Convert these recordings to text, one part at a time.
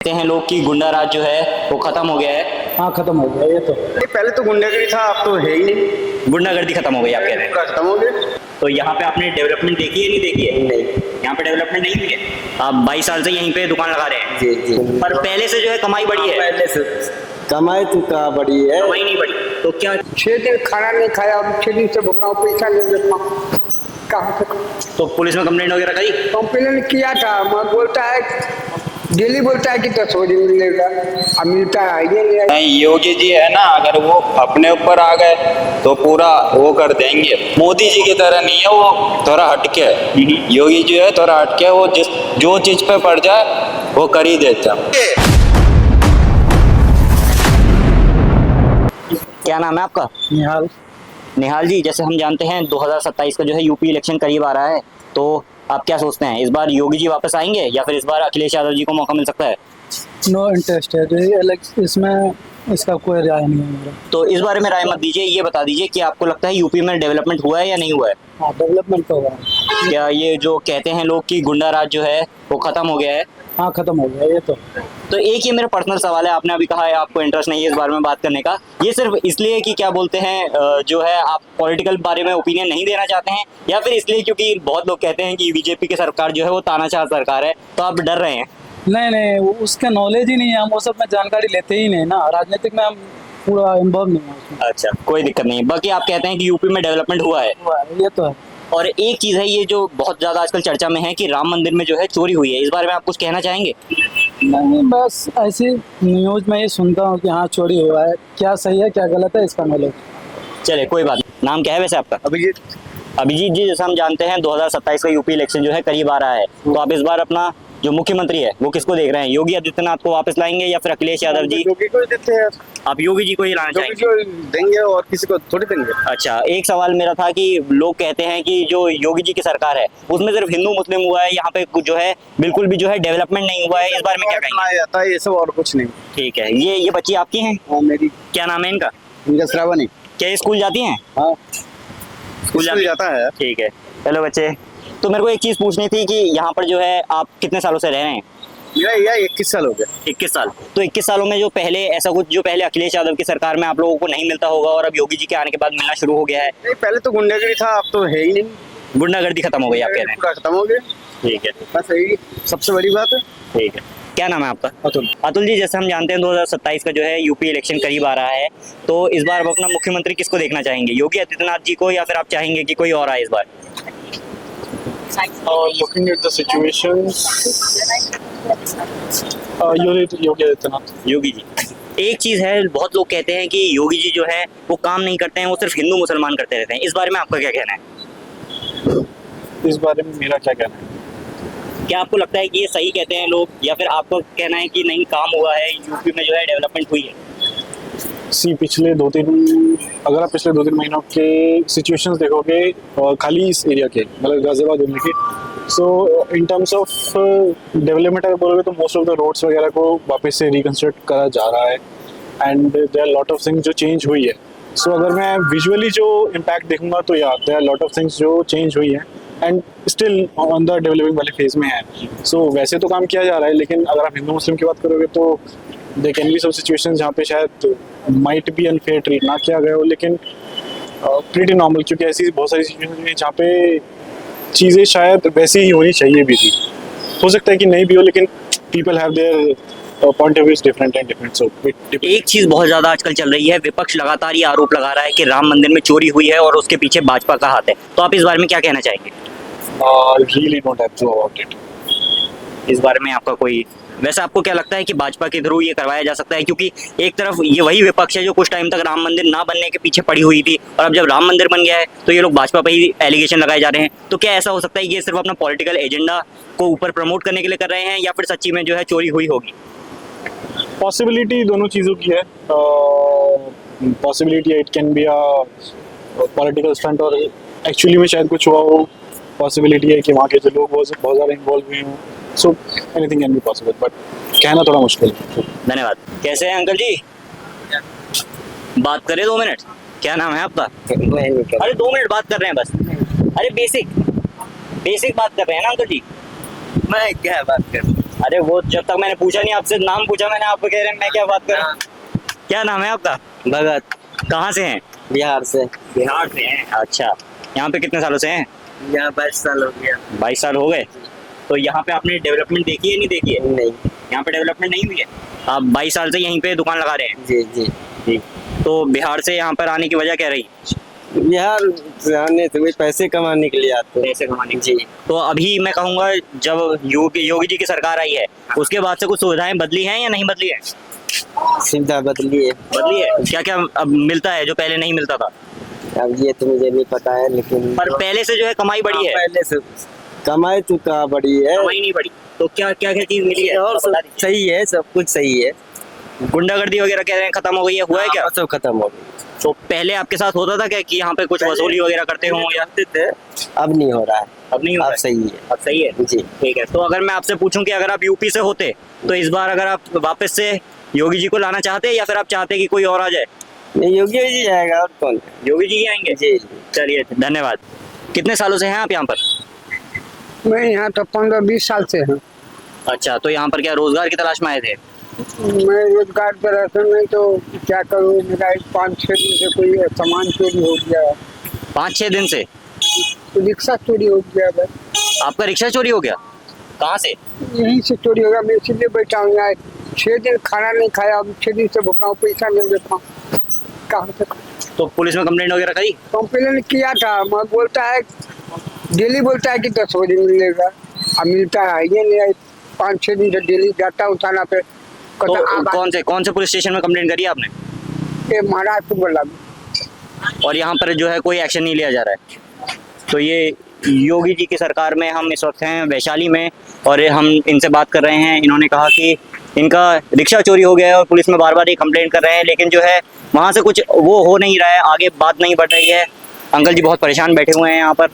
कहते हैं लोग कि गुंडा राज जो है वो खत्म हो गया है। हाँ, खत्म हो गया ये तो। पहले तो गुंडागिरी था, अब तो है ही नहीं। गुंडागर्दी खत्म हो गई आप कह रहे हैं। पूरा खत्म हो गया। तो यहाँ पे आपने डेवलपमेंट देखी है नहीं देखी है? नहीं। यहाँ पे डेवलपमेंट नहीं हुई है। आप 22 साल से यहीं पे दुकान लगा रहे हैं। जी जी। पर पहले से जो है कमाई बढ़ी है। पहले से कमाई तो का बड़ी है। कमाई नहीं बढ़ी तो क्या? 6 दिन खाना नहीं खाया और 6 दिन से भूखा हूँ, पैसा नहीं दे पाऊँ कहाँ से। तो पुलिस में कंप्लेंट वगैरह करी? कंप्लेन किया था, मैं बोलता है डेली बोलता है कि 10 बजे मिलेगा, अब मिलता है आइडिया नहीं। नहीं, योगी जी है ना, अगर वो अपने ऊपर आ गए तो पूरा वो कर देंगे। मोदी जी की तरह नहीं है, वो थोड़ा हटके है। योगी जी है थोड़ा हटके, वो जो चीज पे पड़ जाए वो कर ही देता। क्या नाम है आपका? निहाल। निहाल जी, जैसे हम जानते हैं 2027 का जो है यूपी इलेक्शन करीब आ रहा है, तो आप क्या सोचते हैं, इस बार योगी जी वापस आएंगे या फिर इस बार अखिलेश यादव जी को मौका मिल सकता है? नो इंटरेस्ट है जो इसमें, इसका कोई राय नहीं है मेरा। तो इस बारे में राय मत दीजिए, ये बता दीजिए कि आपको लगता है यूपी में डेवलपमेंट हुआ है या नहीं हुआ है? हाँ, डेवलपमेंट तो हुआ है। क्या ये जो कहते हैं लोग कि गुंडा राज जो है वो खत्म हो गया है? हाँ, खत्म हो गया ये तो। तो एक ये मेरा पर्सनल सवाल है, आपने अभी कहा है आपको इंटरेस्ट नहीं है इस बारे में बात करने का, ये सिर्फ इसलिए कि क्या बोलते हैं जो है आप पॉलिटिकल बारे में ओपिनियन नहीं देना चाहते हैं, या फिर इसलिए क्योंकि बहुत लोग कहते हैं कि बीजेपी की सरकार जो है वो तानाशाह सरकार है, तो आप डर रहे हैं? नहीं नहीं, उसका नॉलेज ही नहीं है, हम वो सब में जानकारी लेते ही नहीं ना, राजनीतिक में हम पूरा इन्वॉल्व नहीं है उसमें। अच्छा, कोई दिक्कत नहीं। बाकी आप कहते हैं कि यूपी में डेवलपमेंट हुआ है। ये तो है। और एक चीज़ है ये जो बहुत ज़्यादा आजकल चर्चा में है कि राम मंदिर में जो है चोरी हुई है, इस बारे में आप कुछ कहना चाहेंगे? नहीं, बस ऐसी न्यूज में ही सुनता हूँ कि हाँ चोरी हुआ है, क्या सही है क्या गलत है इसका नॉलेज। चले कोई बात नहीं। नाम क्या है वैसे आपका? अभिजीत। अभिजीत जी, जैसे हम जानते हैं 2027 का यूपी इलेक्शन जो है करीब आ रहा है, तो आप इस बार अपना जो मुख्यमंत्री है वो किसको देख रहे हैं? योगी आदित्यनाथ को वापस लाएंगे या फिर अखिलेश यादव जी? योगी को देते हैं। आप योगी जी को ही लाना योगी चाहेंगे? को देंगे और किसी को थोड़ी देंगे। अच्छा, एक सवाल मेरा था कि लोग कहते हैं कि जो योगी जी की सरकार है उसमें सिर्फ हिंदू मुस्लिम हुआ है, यहाँ पे कुछ जो है बिल्कुल भी जो है डेवलपमेंट नहीं हुआ है, इस बार में क्या कहेंगे? बनाया जाता है ये सब और कुछ नहीं। ठीक है, ये बच्ची आपकी हैं? हाँ, मेरी। क्या नाम है इनका? इनका श्रावणी। क्या ये स्कूल जाती हैं? हाँ, स्कूल स्कूल जाता है। ठीक है। हेलो बच्चे, तो मेरे को एक चीज़ पूछनी थी कि यहाँ पर जो है आप कितने सालों से रह रहे हैं? मेरा यह 21 साल हो गया। 21 साल। तो 21 सालों में जो पहले ऐसा कुछ जो पहले अखिलेश यादव की सरकार में आप लोगों को नहीं मिलता होगा और अब योगी जी के आने के बाद मिलना शुरू हो गया है? नहीं, पहले तो गुंडागिरी था, अब तो है ही नहीं। गुंडागर्दी खत्म हो गई आप कह रहे हैं? पूरा खत्म हो गया। ठीक है, बस यही सबसे बड़ी बात है। ठीक है। क्या नाम है आपका? अतुल। अतुल जी, जैसे हम जानते हैं 2027 का जो है यूपी इलेक्शन करीब आ रहा है, तो इस बार आप अपना मुख्यमंत्री किसको देखना चाहेंगे? योगी आदित्यनाथ जी को या फिर आप चाहेंगे कि कोई और आए इस बार? Looking at the situation, Yogi Adityanath. Yogi ji. एक चीज़ है, बहुत लोग कहते हैं कि योगी जी जो है वो काम नहीं करते हैं, वो सिर्फ हिंदू मुसलमान करते रहते हैं, इस बारे में आपका क्या कहना है? इस बारे में मेरा क्या कहना है? क्या आपको लगता है कि ये सही कहते हैं लोग, या फिर आपको कहना है कि नहीं काम हुआ है, यूपी में जो है डेवलपमेंट हुई है? पिछले 2-3 अगर आप पिछले 2-3 महीनों के सिचुएशंस देखोगे, खाली इस एरिया के मतलब गाजियाबाद एरिया के, सो इन टर्म्स ऑफ डेवलपमेंट अगर बोलोगे तो मोस्ट ऑफ द रोड्स वगैरह को वापस से रिकंस्ट्रक्ट करा जा रहा है, and there are lot of things जो चेंज हुई है। सो अगर मैं विजुअली जो इम्पैक्ट देखूंगा तो या there are lot of things जो चेंज हुई है and still on the developing वाले फेज में है। सो वैसे तो काम किया जा रहा है, लेकिन अगर आप हिंदू मुस्लिम की बात करोगे तो they can be some situations जहाँ पे शायद माइट बी अनफेयर ट्रीट ना किया गया हो, लेकिन प्रीटी नॉर्मल, क्योंकि ऐसी बहुत सारी सिचुएशंस हैं जहाँ पे चीज़ें शायद वैसी ही होनी चाहिए भी थी। हो सकता है कि नहीं भी हो, लेकिन people have their point of views different and different, so एक चीज़ बहुत ज़्यादा आजकल चल रही है, विपक्ष लगातार ये आरोप लगा रहा है कि राम मंदिर में चोरी हुई है और उसके पीछे भाजपा का हाथ है, तो आप इस बारे में क्या कहना चाहेंगे? Really don't have to about it. इस बारे में आपका कोई, वैसे आपको क्या लगता है कि भाजपा के थ्रू ये करवाया जा सकता है? क्योंकि एक तरफ ये वही विपक्ष है जो कुछ टाइम तक राम मंदिर ना बनने के पीछे पड़ी हुई थी, और अब जब राम मंदिर बन गया है तो ये लोग भाजपा पर ही एलिगेशन लगाए जा रहे हैं, तो क्या ऐसा हो सकता है कि ये सिर्फ अपना पॉलिटिकल एजेंडा को ऊपर प्रमोट करने के लिए कर रहे हैं, या फिर सच्ची में जो है चोरी हुई होगी? पॉसिबिलिटी दोनों चीज़ों की है। Possibility it can be a political stunt, और एक्चुअली में शायद कुछ हुआ हो। पॉसिबिलिटी है कि वहाँ के जो लोग बहुत ज़्यादा इन्वॉल्व हुए हों, so anything can be possible, but कहना थोड़ा मुश्किल है। धन्यवाद। कैसे हैं अंकल जी? बात करें 2 मिनट? क्या नाम है आपका? अरे 2 मिनट बात कर रहे हैं बस। अरे बेसिक बात कर रहे हैं ना अंकल जी? मैं क्या बात कर अरे वो जब तक मैंने पूछा नहीं, आपसे नाम पूछा मैंने, आप कह रहे हैं मैं क्या बात करूं। क्या नाम है आपका? भगत, कहाँ से हैं? बिहार से। बिहार से हैं। अच्छा, यहाँ पे कितने सालों से हैं? यहाँ 22 साल हो गया। 22 साल हो गए। तो यहाँ पे आपने डेवलपमेंट देखी है नहीं देखी है? नहीं। यहाँ पे डेवलपमेंट नहीं हुई है। आप 22 साल से यहीं पे दुकान लगा रहे हैं। जी जी। जी। तो बिहार से यहाँ पर आने की वजह क्या रही? बिहार से आने से वही पैसे कमाने के लिए आते हैं। पैसे कमाने की। जी। तो अभी मैं कहूँगा जब योगी जी की सरकार आई है उसके बाद से कुछ सुविधाएं बदली हैं या नहीं बदली है? सुविधा बदली है। बदली है। क्या क्या अब मिलता है जो पहले नहीं मिलता था? अब ये तो मुझे नहीं पता है, लेकिन पर पहले से जो है कमाई बढ़ी है। पहले से कमाई तो कहाँ बढ़ी है। कमाई नहीं बढ़ी। तो क्या क्या क्या चीज मिली है और बता सब दीजिए। सही है, सब कुछ सही है। गुंडागर्दी वगैरह कह रहे हैं खत्म हो गई है, हुआ है क्या? सब खत्म हो गई। तो पहले आपके साथ होता था क्या कि यहाँ पे कुछ वसूली वगैरह करते हो या? थे, अब नहीं हो रहा है। अब नहीं हो रहा अब है? सही है। अब सही है। जी। ठीक है। तो अगर मैं आपसे पूछूं कि अगर आप यूपी से होते तो इस बार अगर आप वापस से योगी जी को लाना चाहते या फिर आप चाहते कि कोई और आ जाए? नहीं, योगी जी जाएगा और कौन। योगी जी ही आएंगे। जी। चलिए धन्यवाद। कितने सालों से हैं आप यहाँ पर? मैं यहाँ तो 15-20 साल से हूँ। अच्छा, तो यहाँ पर क्या रोजगार की तलाश में आए थे? मैं रोजगार पर रहता नहीं तो क्या करूँ, मेरा 5-6 दिन से कोई सामान चोरी हो गया है। 5-6 दिन से तो रिक्शा चोरी हो गया है। आपका रिक्शा चोरी हो गया? कहाँ से? यहीं से चोरी हो गया। मैं इसीलिए बैठा हूँ यहाँ। 6 दिन खाना नहीं खाया, अब 6 दिन से भूखा हूँ, पैसा नहीं देता हूँ, कहाँ से? तो पुलिस में कंप्लेंट वगैरह करी? कंप्लेन किया था, मैं बोलता है डेली बोलता है कि 10 बजे मिलेगा, अब मिलता है ये नहीं। 5-6 दिन से डेली जाता हूँ थाना पे। तो कहता कौन से पुलिस स्टेशन में कंप्लेंट करी आपने? ये महाराष्ट्र बोला। और यहाँ पर जो है कोई एक्शन नहीं लिया जा रहा है। तो ये योगी जी की सरकार में हम इस वक्त हैं वैशाली में और हम इनसे बात कर रहे हैं। इन्होंने कहा कि इनका रिक्शा चोरी हो गया है और पुलिस में बार बार ये कंप्लेंट कर रहे हैं, लेकिन जो है वहाँ से कुछ वो हो नहीं रहा है, आगे बात नहीं बढ़ रही है। अंकल जी बहुत परेशान बैठे हुए हैं यहाँ पर।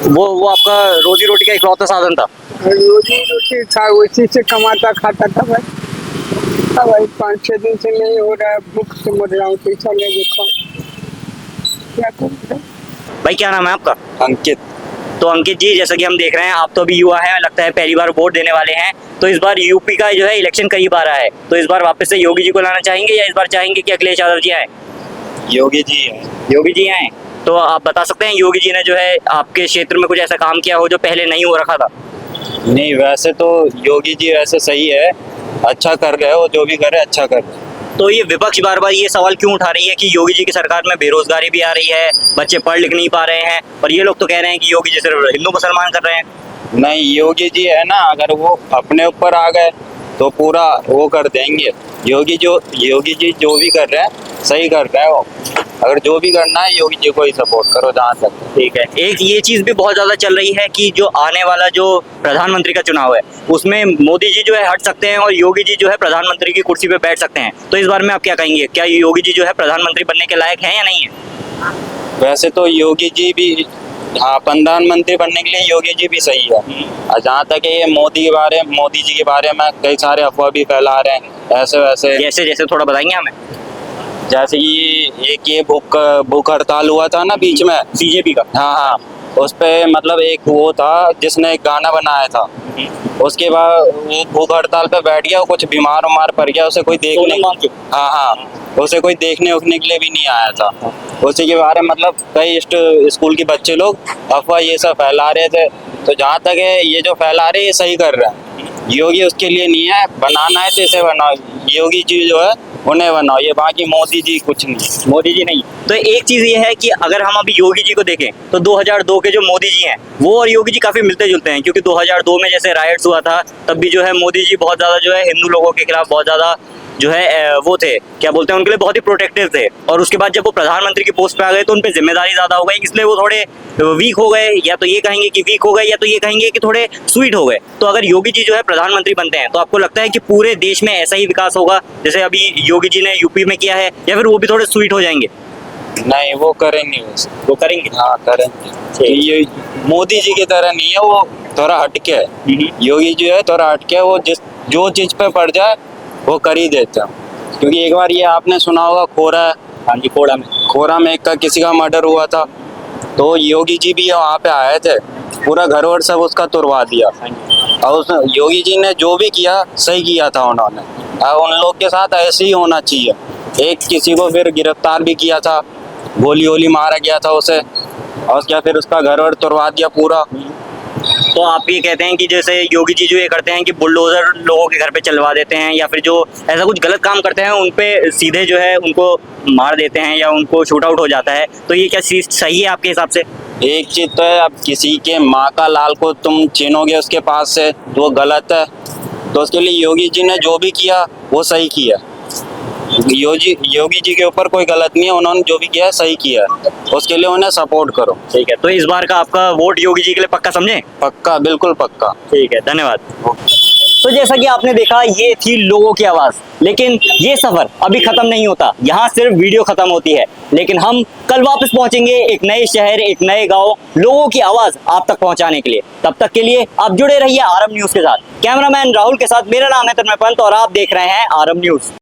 वो आपका रोजी रोटी का इकलौता साधन था? रोजी रोटी था, उसी से कमाता खाता था भाई। अब भाई 5-6 दिन से नहीं हो रहा है, भूख से मर रहा हूँ, पैसा नहीं देखा, क्या करूँ। भाई क्या नाम है आपका? अंकित। तो अंकित जी, जैसा कि हम देख रहे हैं आप तो अभी युवा हैं, लगता है पहली बार वोट देने वाले हैं। तो इस बार यूपी का जो है इलेक्शन करीब आ रहा है, तो इस बार वापस से योगी जी को लाना चाहेंगे या इस बार चाहेंगे कि अखिलेश यादव जी आए? योगी जी है। योगी जी आए। तो आप बता सकते हैं योगी जी ने जो है आपके क्षेत्र में कुछ ऐसा काम किया हो जो पहले नहीं हो रखा था? नहीं, वैसे तो योगी जी वैसे सही है, अच्छा कर रहे हो, जो भी करे अच्छा कर रहे हो। तो ये विपक्ष बार बार ये सवाल क्यों उठा रही है कि योगी जी की सरकार में बेरोजगारी भी आ रही है, बच्चे पढ़ लिख नहीं पा रहे हैं, और ये लोग तो कह रहे हैं कि योगी जी सिर्फ हिंदू मुसलमान कर रहे हैं। नहीं, योगी जी है ना, अगर वो अपने ऊपर आ गए तो पूरा वो कर देंगे। योगी जी जो भी कर रहे हैं सही कर रहे हैं वो। अगर जो भी करना है योगी जी को ही सपोर्ट करो जहाँ तक। ठीक है। एक ये चीज भी बहुत ज्यादा चल रही है कि जो आने वाला जो प्रधानमंत्री का चुनाव है उसमें मोदी जी जो है हट सकते हैं और योगी जी जो है प्रधानमंत्री की कुर्सी पे बैठ सकते हैं। तो इस बारे में आप क्या कहेंगे, क्या योगी जी जो है प्रधानमंत्री बनने के लायक हैं या नहीं है? वैसे तो योगी जी भी, हाँ, प्रधानमंत्री बनने के लिए योगी जी भी सही है। और जहाँ तक है ये मोदी जी के बारे में कई सारे अफवाह भी फैला रहे हैं ऐसे वैसे। जैसे जैसे थोड़ा बताएंगे हमें। जैसे कि एक ये भूख हड़ताल हुआ था ना बीच में, बीजेपी का। हाँ हाँ, उस पे मतलब एक वो था जिसने एक गाना बनाया था, उसके बाद वो भूख हड़ताल पे बैठ गया, वो कुछ बीमार उमार पड़ गया, उसे कोई देखने, हाँ हाँ, उसे कोई देखने उखने के लिए भी नहीं आया था। उसी के बारे में मतलब कई स्कूल के बच्चे लोग अफवाह ये सब फैला रहे थे। तो जहाँ तक है ये जो फैला रहे ये सही कर रहे हैं। योगी उसके लिए नहीं है, बनाना है तो इसे बनाओ, योगी जी जो है उन्हें बनाओ, ये बाकी मोदी जी कुछ नहीं। मोदी जी नहीं। तो एक चीज ये है कि अगर हम अभी योगी जी को देखें तो 2002 के जो मोदी जी हैं वो और योगी जी काफी मिलते जुलते हैं, क्योंकि 2002 में जैसे राइट्स हुआ था तब भी जो है मोदी जी बहुत ज्यादा जो है हिंदू लोगों के खिलाफ बहुत ज्यादा जो है वो थे, क्या बोलते हैं, उनके लिए बहुत ही प्रोटेक्टिव थे। और उसके बाद जब वो प्रधानमंत्री की पोस्ट पे आ गए तो उन पे जिम्मेदारी ज्यादा हो गई, इसलिए वो थोड़े वीक हो गए, या तो ये कहेंगे कि वीक हो गए या तो ये कहेंगे कि थोड़े स्वीट हो गए। तो अगर योगी जी जो है प्रधानमंत्री बनते हैं तो आपको लगता है कि पूरे देश में ऐसा ही विकास होगा जैसे अभी योगी जी ने यूपी में किया है, या फिर वो भी थोड़े स्वीट हो जाएंगे? नहीं, वो करेंगे वैसे। वो करेंगे। हाँ करेंगे। ये मोदी जी की तरह नहीं है, वो थोड़ा हटके है। योगी जी है थोड़ा हटके है, वो जो चीज पे पड़ जाए वो कर ही देते हैं। क्योंकि एक बार ये आपने सुना होगा खोरा, हाँ जी, खोरा में एक का किसी का मर्डर हुआ था, तो योगी जी भी वहाँ पे आए थे, पूरा घर वर सब उसका तुड़वा दिया। और उस योगी जी ने जो भी किया सही किया था उन्होंने। और उन लोग के साथ ऐसे ही होना चाहिए। एक किसी को फिर गिरफ्तार भी किया था, गोली वोली मारा गया था उसे, और क्या फिर उसका घर वर तुड़वा दिया पूरा। तो आप ये कहते हैं कि जैसे योगी जी जो ये करते हैं कि बुलडोजर लोगों के घर पे चलवा देते हैं या फिर जो ऐसा कुछ गलत काम करते हैं उन पे सीधे जो है उनको मार देते हैं या उनको शूट आउट हो जाता है, तो ये क्या चीज सही है आपके हिसाब से? एक चीज तो है, अब किसी के माँ का लाल को तुम छीनोगे उसके पास से तो वो गलत है। तो उसके लिए योगी जी ने जो भी किया वो सही किया। योगी जी के ऊपर कोई गलत नहीं है, उन्होंने जो भी किया है सही किया है, उसके लिए उन्हें सपोर्ट करो। ठीक है, तो इस बार का आपका वोट योगी जी के लिए पक्का समझे? पक्का, बिल्कुल पक्का। ठीक है, धन्यवाद। तो जैसा कि आपने देखा ये थी लोगों की आवाज, लेकिन ये सफर अभी खत्म नहीं होता, यहाँ सिर्फ वीडियो खत्म होती है, लेकिन हम कल वापस पहुंचेंगे एक नए शहर, एक नए गांव, लोगों की आवाज आप तक पहुंचाने के लिए। तब तक के लिए आप जुड़े रहिए आरब न्यूज के साथ। कैमरामैन राहुल के साथ मेरा नाम है तन्मय पंत और आप देख रहे हैं आरब न्यूज।